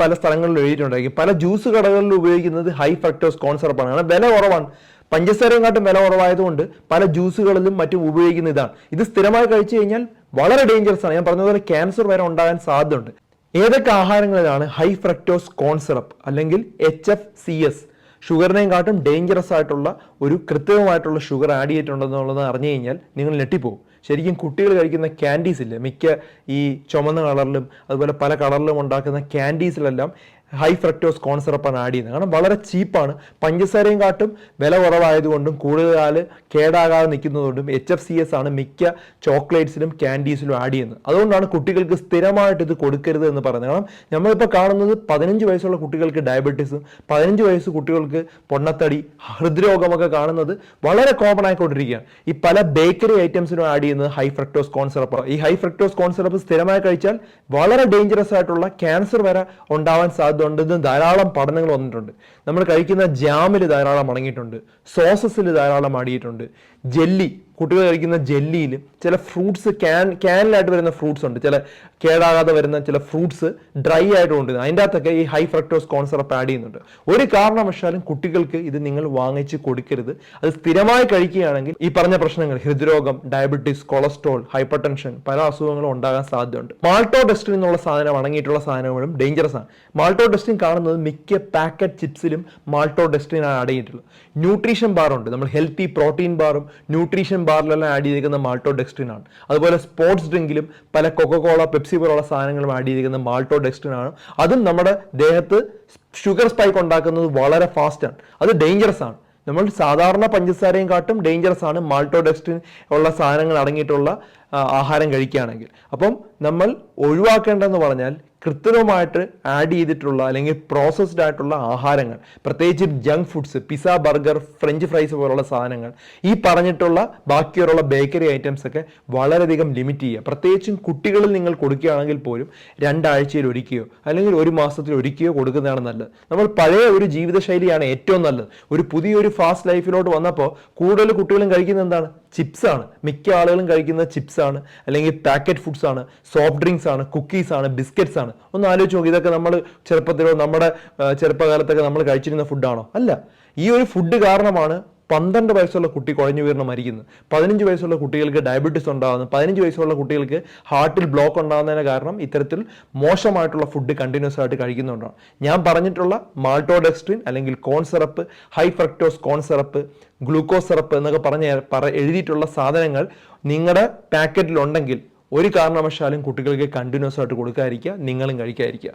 പല സ്ഥലങ്ങളിലും എഴുതിയിട്ടുണ്ടായിരിക്കും. പല ജ്യൂസ് കടകളിൽ ഉപയോഗിക്കുന്നത് ഹൈ ഫ്രക്ടോസ് കോൺ സിറപ്പാണ്. കാരണം വില കുറവാണ്. പഞ്ചസാരയും കാട്ടും വില കുറവായതുകൊണ്ട് പല ജ്യൂസുകളിലും മറ്റും ഉപയോഗിക്കുന്ന ഇതാണ്. ഇത് സ്ഥിരമായി കഴിച്ചു കഴിഞ്ഞാൽ വളരെ ഡേഞ്ചറസ് ആണ്. ഞാൻ പറഞ്ഞതുപോലെ ക്യാൻസർ വരെ ഉണ്ടാകാൻ സാധ്യതയുണ്ട്. ഏതൊക്കെ ആഹാരങ്ങളിലാണ് ഹൈ ഫ്രക്ടോസ് കോൺ സിറപ്പ് അല്ലെങ്കിൽ HFCS ഷുഗറിനെയും കാട്ടും ഡേഞ്ചറസ് ആയിട്ടുള്ള ഒരു കൃത്രിമമായിട്ടുള്ള ഷുഗർ ആഡ് ചെയ്തിട്ടുണ്ടെന്നുള്ളത് അറിഞ്ഞു കഴിഞ്ഞാൽ നിങ്ങൾ ഞെട്ടിപ്പോകും. ശരിക്കും കുട്ടികൾ കഴിക്കുന്ന ക്യാൻഡീസ് ഇല്ലേ, മിക്ക ഈ ചുമന്ന കളറിലും അതുപോലെ പല കളറിലും ഉണ്ടാക്കുന്ന ക്യാൻഡീസിലെല്ലാം ഹൈ ഫ്രക്ടോസ് കോൺ സിറപ്പാണ് ആഡ് ചെയ്യുന്നത്. കാരണം വളരെ ചീപ്പാണ്. പഞ്ചസാരയും കാട്ടും വില കുറവായതുകൊണ്ടും കൂടുതൽ കേടാകാതെ നിൽക്കുന്നതുകൊണ്ടും HFCS ആണ് മിക്ക ചോക്ലേറ്റ്സിലും ക്യാൻഡീസിലും ആഡ് ചെയ്യുന്നത്. അതുകൊണ്ടാണ് കുട്ടികൾക്ക് സ്ഥിരമായിട്ട് ഇത് കൊടുക്കരുത് എന്ന് പറയുന്നത്. കാരണം നമ്മളിപ്പോൾ കാണുന്നത് 15 വയസ്സുള്ള കുട്ടികൾക്ക് ഡയബറ്റീസും 15 വയസ്സ് കുട്ടികൾക്ക് പൊണ്ണത്തടി, ഹൃദ്രോഗമൊക്കെ കാണുന്നത് വളരെ കോമൺ ആയിക്കൊണ്ടിരിക്കുകയാണ്. ഈ പല ബേക്കറി ഐറ്റംസിനും ആഡ് ചെയ്യുന്നത് ഹൈ ഫ്രക്ടോസ് കോൺ സിറപ്പാണ്. ഈ ഹൈ ഫ്രക്ടോസ് കോൺ സിറപ്പ് സ്ഥിരമായി കഴിച്ചാൽ വളരെ ഡേഞ്ചറസ് ആയിട്ടുള്ള ക്യാൻസർ വരെ ഉണ്ടാവാൻ സാധ്യതയുണ്ടെന്ന് ധാരാളം പഠനങ്ങൾ വന്നിട്ടുണ്ട്. നമ്മൾ കഴിക്കുന്ന ജാമിൽ ധാരാളം അടങ്ങിയിട്ടുണ്ട്, സോസസിൽ ധാരാളം ആടിയിട്ടുണ്ട്, ജെല്ലി, കുട്ടികൾ കഴിക്കുന്ന ജെല്ലിയിൽ ചില ഫ്രൂട്ട്സ് ക്യാനിലായിട്ട് വരുന്ന ഫ്രൂട്ട്സ് ഉണ്ട്, ചില കേടാകാതെ വരുന്ന ചില ഫ്രൂട്ട്സ് ഡ്രൈ ആയിട്ടുണ്ട്. അതിൻ്റെ അകത്തൊക്കെ ഈ ഹൈ ഫ്രക്ടോസ് കോൺ സിറപ്പ് ആഡ് ചെയ്യുന്നുണ്ട്. ഒരു കാരണവശാലും കുട്ടികൾക്ക് ഇത് നിങ്ങൾ വാങ്ങിച്ച് കൊടുക്കരുത്. അത് സ്ഥിരമായി കഴിക്കുകയാണെങ്കിൽ ഈ പറഞ്ഞ പ്രശ്നങ്ങൾ, ഹൃദ്രോഗം, ഡയബറ്റീസ്, കൊളസ്ട്രോൾ, ഹൈപ്പർ ടെൻഷൻ, പല അസുഖങ്ങളും ഉണ്ടാകാൻ സാധ്യതയുണ്ട്. മാൾട്ടോഡെസ്ട്രിൻ എന്നുള്ള സാധനം അടങ്ങിയിട്ടുള്ള സാധനങ്ങളും ഡേഞ്ചറസ് ആണ്. മാൾട്ടോഡെസ്ട്രിൻ കാണുന്നത് മിക്ക പാക്കറ്റ് ചിപ്സിലും മാൾട്ടോഡെസ്ട്രിൻ ആണ് അടങ്ങിയിട്ടുള്ളത്. ന്യൂട്രീഷൻ ബാർ ഉണ്ട്, നമ്മൾ ഹെൽത്തി പ്രോട്ടീൻ ബാറും ന്യൂട്രീഷൻ ബാറിലെല്ലാം ആഡ് ചെയ്തിരിക്കുന്ന മാൾട്ടോഡെക്സ്ട്രിൻ ആണ്. അതുപോലെ സ്പോർട്സ് ഡ്രിങ്കിലും പല കൊക്കോകോള, പെപ്സി പോലുള്ള സാധനങ്ങളും ആഡ് ചെയ്തിരിക്കുന്ന മാൾട്ടോഡെക്സ്ട്രിൻ ആണ്. അതും നമ്മുടെ ദേഹത്ത് ഷുഗർ സ്പൈക്ക് ഉണ്ടാക്കുന്നത് വളരെ ഫാസ്റ്റ് ആണ്. അത് ഡേഞ്ചറസ് ആണ്. നമ്മൾ സാധാരണ പഞ്ചസാരയും കാട്ടും ഡേഞ്ചറസ് ആണ് മാൾട്ടോഡെക്സ്ട്രിൻ ഉള്ള സാധനങ്ങൾ അടങ്ങിയിട്ടുള്ള ആഹാരം കഴിക്കുകയാണെങ്കിൽ. അപ്പം നമ്മൾ ഒഴിവാക്കേണ്ടതെന്ന് പറഞ്ഞാൽ കൃത്രിമമായിട്ട് ആഡ് ചെയ്തിട്ടുള്ള അല്ലെങ്കിൽ പ്രോസസ്ഡ് ആയിട്ടുള്ള ആഹാരങ്ങൾ, പ്രത്യേകിച്ച് junk foods, pizza, burger, French fries പോലുള്ള സാധനങ്ങൾ, ഈ പറഞ്ഞിട്ടുള്ള ബാക്കിയുള്ള ബേക്കറി ഐറ്റംസ് ഒക്കെ വളരെയധികം ലിമിറ്റ് ചെയ്യുക. പ്രത്യേകിച്ചും കുട്ടികളിൽ നിങ്ങൾ കൊടുക്കുകയാണെങ്കിൽ പോലും 2 ആഴ്ചയിൽ ഒരിക്കയോ അല്ലെങ്കിൽ 1 മാസത്തിൽ ഒരിക്കയോ കൊടുക്കുന്നതാണ് നല്ലത്. നമ്മൾ പഴയ ഒരു ജീവിതശൈലിയാണ് ഏറ്റവും നല്ലത്. ഒരു പുതിയൊരു ഫാസ്റ്റ് ലൈഫിലോട്ട് വന്നപ്പോൾ കൂടുതൽ കുട്ടികളും കഴിക്കുന്നത് എന്താണ്? ചിപ്സ് ആണ്. മിക്ക ആളുകളും കഴിക്കുന്നത് ചിപ്സ് ആണ്, അല്ലെങ്കിൽ പാക്കറ്റ് ഫുഡ്സ് ആണ്, സോഫ്റ്റ് ഡ്രിങ്ക്സ് ആണ്, കുക്കീസ് ആണ്, ബിസ്ക്കറ്റ്സ് ആണ്. ഒന്ന് ആലോചിച്ച് നോക്കി, ഇതൊക്കെ നമ്മൾ ചെറുപ്പത്തിലോ നമ്മുടെ ചെറുപ്പകാലത്തൊക്കെ നമ്മൾ കഴിച്ചിരുന്ന ഫുഡാണോ? അല്ല. ഈ ഒരു ഫുഡ് കാരണമാണ് 12 വയസ്സുള്ള കുട്ടി കുഴഞ്ഞു വീർന്ന് മരിക്കുന്നത്, 15 വയസ്സുള്ള കുട്ടികൾക്ക് ഡയബറ്റീസ് ഉണ്ടാകുന്നത്, 15 വയസ്സുള്ള കുട്ടികൾക്ക് ഹാർട്ടിൽ ബ്ലോക്ക് ഉണ്ടാകുന്നതിന് കാരണം ഇത്തരത്തിൽ മോശമായിട്ടുള്ള ഫുഡ് കണ്ടിന്യൂസ് ആയിട്ട് കഴിക്കുന്നുണ്ടാണ്. ഞാൻ പറഞ്ഞിട്ടുള്ള മാൾട്ടോഡെക്സ്ട്രിൻ അല്ലെങ്കിൽ കോൺ സിറപ്പ്, ഹൈ ഫ്രക്ടോസ് കോൺ സിറപ്പ്, ഗ്ലൂക്കോസ് സിറപ്പ് എന്നൊക്കെ എഴുതിയിട്ടുള്ള സാധനങ്ങൾ നിങ്ങളുടെ പാക്കറ്റിലുണ്ടെങ്കിൽ ഒരു കാരണവശാലും കുട്ടികൾക്ക് കണ്ടിന്യൂസ് ആയിട്ട് കൊടുക്കാതിരിക്കുക, നിങ്ങളും കഴിക്കാതിരിക്കുക.